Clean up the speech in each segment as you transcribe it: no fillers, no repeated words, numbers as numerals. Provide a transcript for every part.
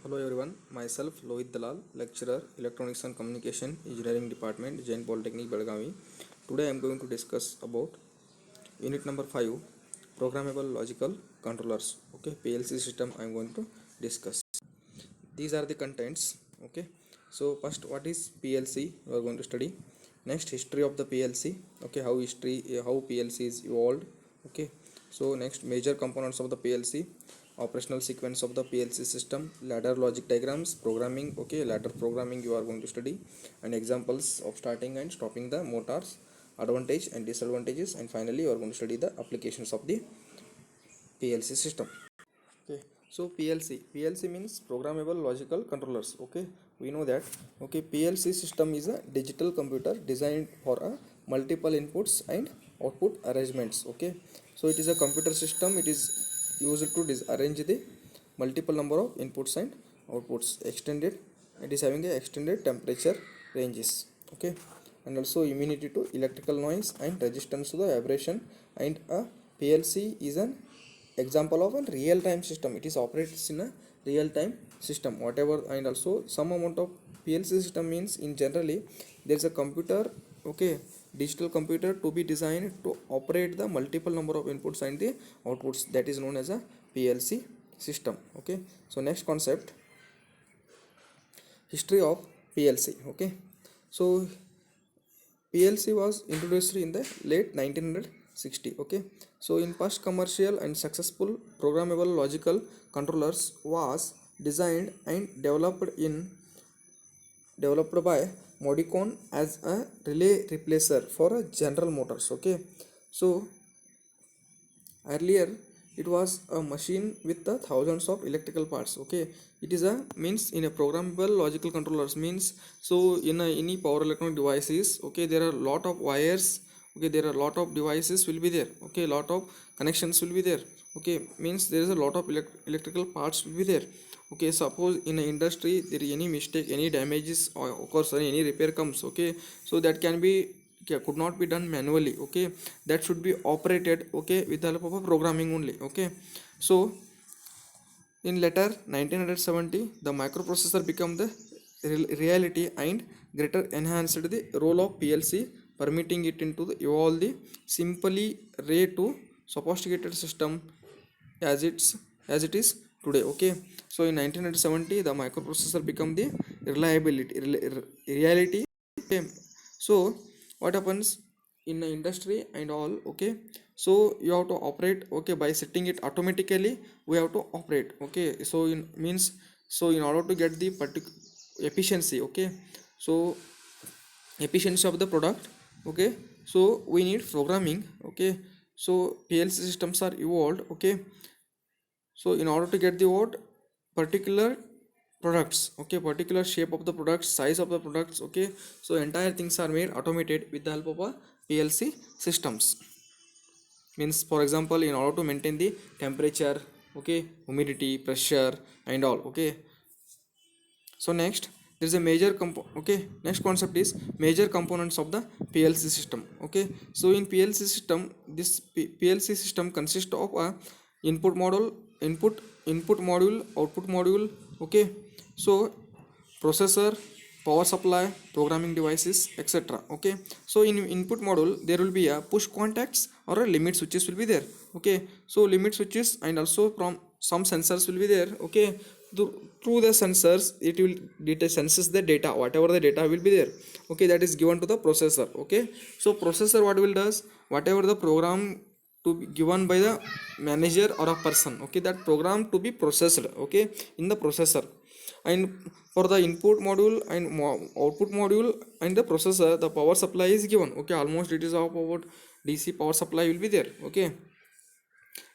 Hello everyone, myself Lohit Dalal, lecturer, Electronics and Communication Engineering Department, Jain Polytechnic, Belgavi. Today I am going to discuss about unit number 5, Programmable Logical Controllers. Okay, PLC system I am going to discuss. These are the contents. Okay, so first, what is PLC? We are going to study. Next, history of the PLC. Okay, how PLC is evolved. Okay, so next, major components of the PLC, operational sequence of the PLC system, ladder logic diagrams, programming. Okay, ladder programming you are going to study, and examples of starting and stopping the motors, advantage and disadvantages, and finally you are going to study the applications of the PLC system. Okay, so PLC means programmable logical controllers. Okay, we know that. Okay, PLC system is a digital computer designed for a multiple inputs and output arrangements. Okay, so it is a computer system. It is used to arrange the multiple number of inputs and outputs. It is having a extended temperature ranges. Okay, and also immunity to electrical noise and resistance to the vibration. And a PLC is an example of a real time system. It is operates in a real time system whatever. And also some amount of PLC system means in generally there is a computer, okay, digital computer to be designed to operate the multiple number of inputs and the outputs, that is known as a PLC system. Okay, so next concept, history of PLC. Okay, so PLC was introduced in the late 1960. Okay, so in first commercial and successful programmable logical controllers was designed and developed by Modicon as a relay replacer for a General Motors. Okay, so earlier it was a machine with the thousands of electrical parts. Okay, it is a means in a programmable logical controllers means, so in any power electronic devices, okay, there are lot of wires. Okay, there are lot of devices will be there. Okay, lot of connections will be there. Okay, means there is a lot of electrical parts will be there. Okay, suppose in an industry there is any mistake, any damages or occurs, or any repair comes. Okay, so that could not be done manually. Okay, that should be operated, okay, with the help of a programming only. Okay, so in later 1970 the microprocessor became the reality and greater enhanced the role of PLC, permitting it into the evolve the simply ray to sophisticated system as it is today. Okay, so in 1970 the microprocessor become the reality. Okay, so what happens in the industry and all. Okay, so you have to operate, okay, by setting it automatically we have to operate. Okay, so in means, so in order to get the efficiency, okay, so efficiency of the product, okay, so we need programming. Okay, so PLC systems are evolved. Okay, so in order to get the what particular products, okay, particular shape of the products, size of the products. Okay, so entire things are made automated with the help of a PLC systems. Means for example, in order to maintain the temperature, okay, humidity, pressure and all. Okay, so next there is a okay, next concept is major components of the PLC system. Okay, so in PLC system, this PLC system consists of a input module, input module, output module. Okay, so processor, power supply, programming devices, etc. Okay, so in input module there will be a push contacts or a limit switches will be there. Okay, so limit switches and also from some sensors will be there. Okay, through the sensors it will senses the data, whatever the data will be there. Okay, that is given to the processor. Okay, so processor what will does, whatever the program to be given by the manager or a person, okay, that program to be processed, okay, in the processor. And for the input module and output module and the processor, the power supply is given. Okay, almost it is about DC power supply will be there. Okay,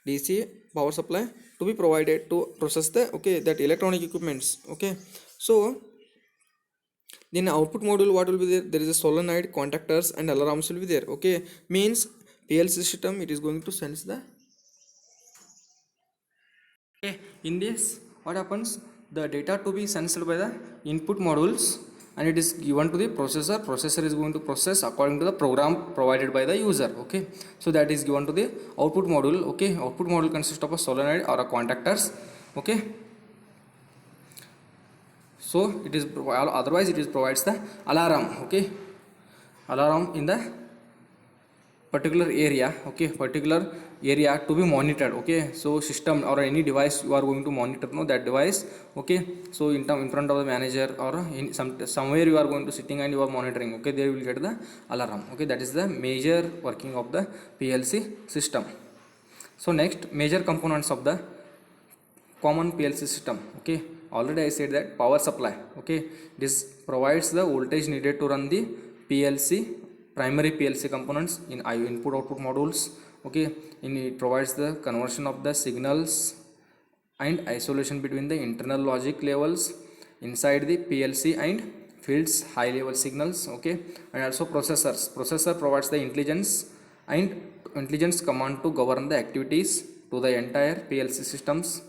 DC power supply to be provided to process the, okay, that electronic equipments. Okay, so then output module what will be there, there is a solenoid, contactors and alarms will be there. Okay, means PLC system it is going to sense the, okay, in this what happens, the data to be sensed by the input modules and it is given to the processor is going to process according to the program provided by the user. Okay, so that is given to the output module. Okay, output module consists of a solenoid or a contactors. Okay, So it is otherwise it is provides the alarm, okay, alarm in the particular area, okay, particular area to be monitored, okay. So system or any device you are going to monitor, no, that device, okay. So in front of the manager or in somewhere you are going to sitting and you are monitoring, okay, they will get the alarm, okay. That is the major working of the PLC system. So next, major components of the common PLC system, okay. Already I said that power supply, okay, this provides the voltage needed to run the PLC primary PLC components in input output modules, okay. In it provides the conversion of the signals and isolation between the internal logic levels inside the PLC and fields high level signals, okay. And also processor provides the intelligence command to govern the activities to the entire PLC systems,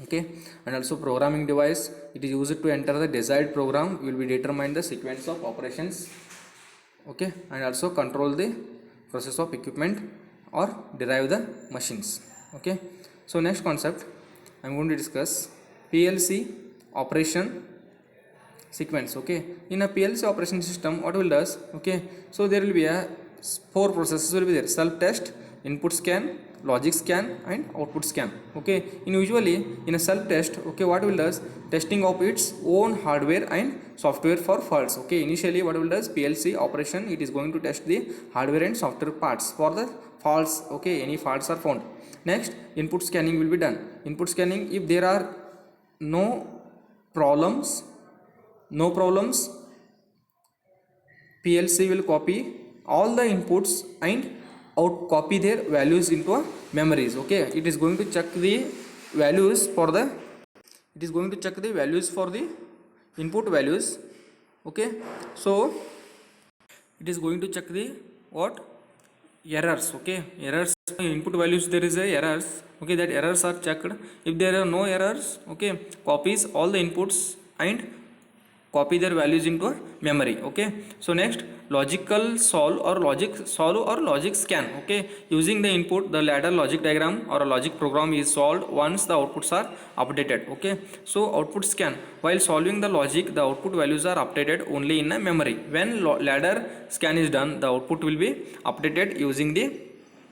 okay. And also programming device, it is used to enter the desired program will be determine the sequence of operations, okay. And also control the process of equipment or derive the machines, okay. So next concept I am going to discuss PLC operation sequence, okay. In a PLC operation system, what will does, okay, so there will be a 4 processes will be there: self test, input scan, logic scan and output scan, okay. In usually in a self test, okay, what will does testing of its own hardware and software for faults, okay. Initially what will does PLC operation, it is going to test the hardware and software parts for the faults, okay, any faults are found. Next, input scanning will be done. Input scanning, if there are no problems, PLC will copy all the inputs and copy their values into a memories, okay. It is going to check the values for the input values, okay. So it is going to check the what errors, okay, errors input values, there is a errors, okay, that errors are checked. If there are no errors, okay, copies all the inputs and copy their values into a memory, okay. So next, logic solve or logic scan, okay. Using the input, the ladder logic diagram or a logic program is solved once the outputs are updated, okay. So output scan, while solving the logic, the output values are updated only in a memory. When ladder scan is done, the output will be updated using the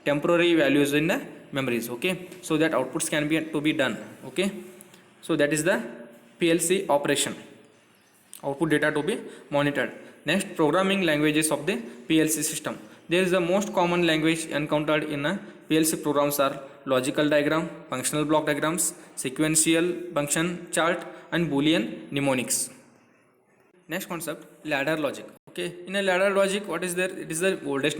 temporary values in the memories, okay. So that outputs can be to be done, okay. So that is the PLC operation, output data to be monitored. Next, programming languages of the PLC system. There is the most common language encountered in a PLC programs are logical diagram, functional block diagrams, sequential function chart and Boolean mnemonics. Next concept, ladder logic, okay. In a ladder logic, what is there? It is the oldest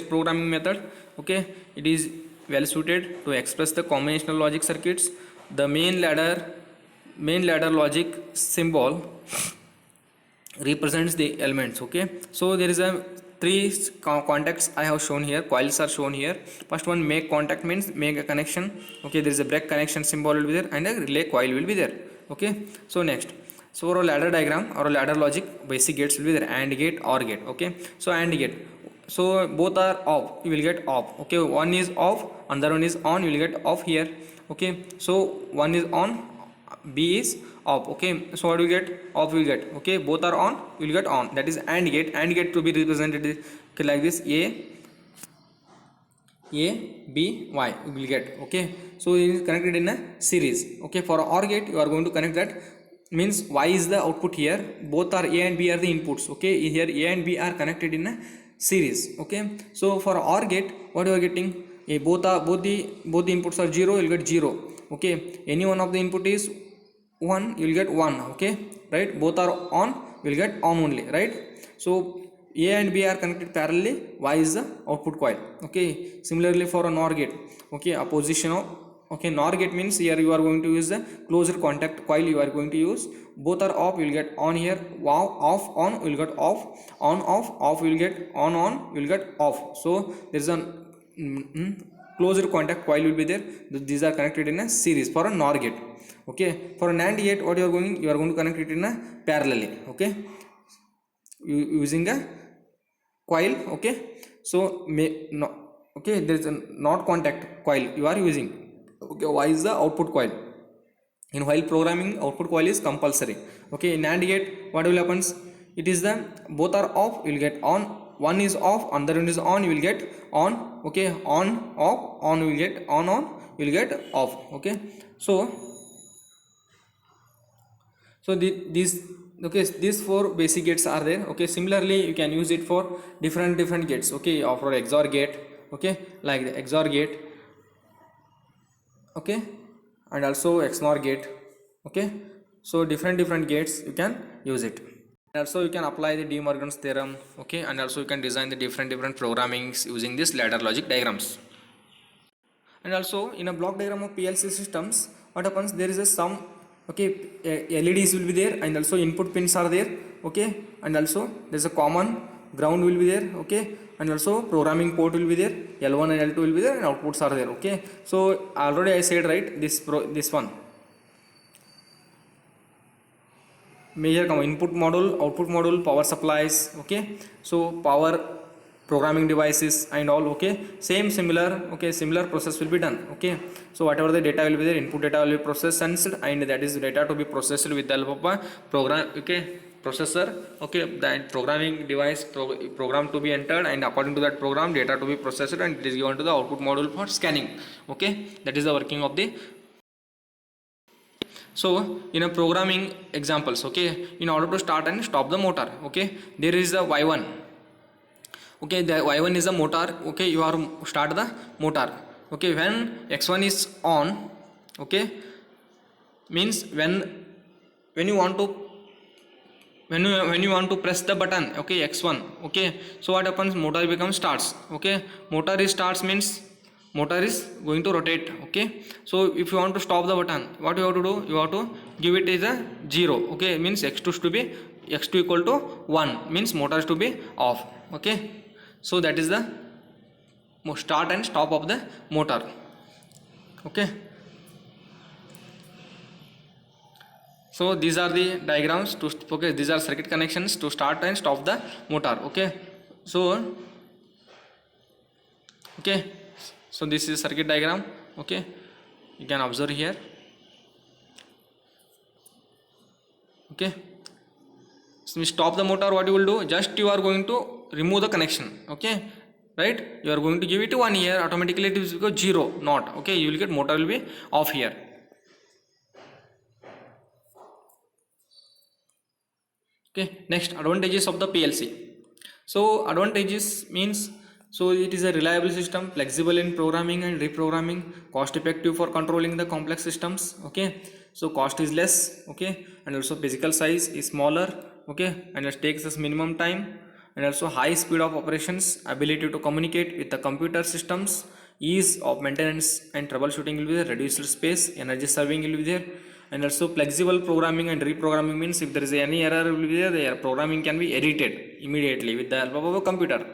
programming method, okay. It is well suited to express the combinational logic circuits. The main ladder logic symbol represents the elements, okay. So there is a 3 contacts I have shown here, coils are shown here. First one, make contact means make a connection, okay. There is a break connection symbol will be there and a relay coil will be there, okay. So next, so for a ladder diagram or a ladder logic, basic gates will be there: AND gate, OR gate, okay. So AND gate, so both are off, you will get off, okay. One is off, another one is on, you will get off here, okay. So one is on, B is off, okay. So what we get? Off we get, okay. Both are on, we will get on. That is AND gate. AND gate to be represented, okay, like this: A B Y we will get, okay. So it is connected in a series, okay. For OR gate, you are going to connect that, means Y is the output here, both are A and B are the inputs, okay. Here A and B are connected in a series, okay. So for OR gate, what you are getting? Both the inputs are 0, you will get 0, okay. Any one of the input is 1, you will get 1, okay, right. Both are on, you will get on only, right. So A and B are connected parallelly, Y is the output coil, okay. Similarly for a NOR gate, okay, a position of, okay, NOR gate means here you are going to use the closed contact coil, you are going to use. Both are off, you will get on here. Wow, off on, you will get off, on off, you will get on, you will get off. So there is a closed contact coil will be there. These are connected in a series for a NOR gate, okay. For a NAND gate, what you are going to connect it in a parallelly, okay, using a coil, okay. So okay, there is a not contact coil you are using, okay. Y is the output coil, In while programming, output coil is compulsory. Okay, in AND gate, what will happens? It is the both are off, you will get on. One is off, another one is on, you will get on. Okay, on off, on you will get on, you will get off. Okay, so these, okay, these four basic gates are there. Okay, similarly you can use it for different gates. Okay, or for XOR gate. Okay, like the XOR gate. Okay, and also XNOR gate. Okay, so different gates you can use it. And also you can apply the De Morgan's theorem. Okay, and also you can design the different programmings using this ladder logic diagrams. And also in a block diagram of PLC systems, what happens? There is a some, okay, LEDs will be there, and also input pins are there. Okay, and also there is a common ground will be there. Okay, and also programming port will be there, L1 and L2 will be there, and outputs are there. Okay, so already I said, right, this one major input module, output module, power supplies. Okay, so power, programming devices and all. Okay, same similar. Okay, similar process will be done. Okay, so whatever the data will be there, input data will be processed, and that is data to be processed with the help of a program. Okay, processor. Okay, that programming device program to be entered, and according to that program, data to be processed, and it is given to the output module for scanning. Okay, that is the working of the. So in a programming examples, okay, in order to start and stop the motor, okay, there is a Y1. Okay, the Y1 is a motor. Okay, you are start the motor. Okay, when X1 is on, okay, means when you want to when you want to press the button, okay, X1. Okay, so what happens? Motor becomes starts. Okay, motor is starts means motor is going to rotate. Okay, so if you want to stop the button, what you have to do? You have to give it as a 0. Okay, means X2 to be X2 equal to 1, means motor is to be off. Okay, so that is the start and stop of the motor. Okay, so these are the diagrams to, okay, these are circuit connections to start and stop the motor. Okay, so okay, so this is circuit diagram. Okay, you can observe here. Okay, so we stop the motor, what you will do? Just you are going to remove the connection. Okay, right, you are going to give it 1 here, automatically it will go 0 not. Okay, you will get motor will be off here. Okay, next, advantages of the PLC. So advantages means, so it is a reliable system, flexible in programming and reprogramming, cost effective for controlling the complex systems. Okay, so cost is less. Okay, and also physical size is smaller. Okay, and it takes us minimum time, and also high speed of operations, ability to communicate with the computer systems, ease of maintenance and troubleshooting will be there, reduced space, energy saving will be there, and also flexible programming and reprogramming means if there is any error will be there, the programming can be edited immediately with the help of a computer.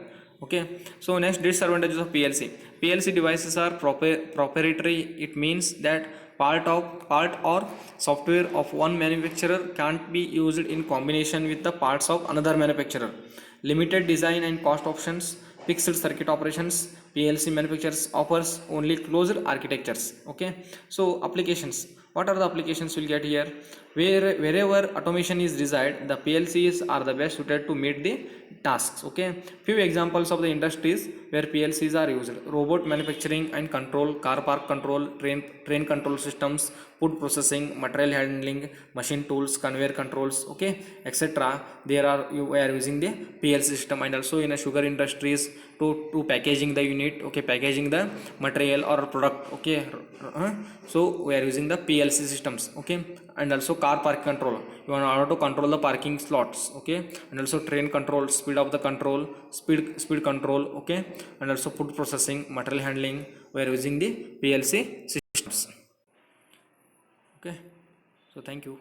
Okay, so next, disadvantages of PLC devices are proprietary. It means that part or software of one manufacturer can't be used in combination with the parts of another manufacturer. Limited design and cost options, fixed circuit operations. PLC manufacturers offers only closed architectures. Okay, so applications, what are the applications we'll get here? Wherever automation is desired, the PLCs are the best suited to meet the tasks. Okay, few examples of the industries where PLCs are used: robot manufacturing and control, car park control, train control systems, food processing, material handling, machine tools, conveyor controls, okay, etc. There are, we are using the PLC system. And also in a sugar industries, to packaging the unit, okay, packaging the material or product. Okay, so we are using the PLC systems. Okay, and also car park control, you want order to control the parking slots. Okay, and also train control, speed of the control, speed control. Okay, and also food processing, material handling, we are using the PLC systems. Okay, so thank you.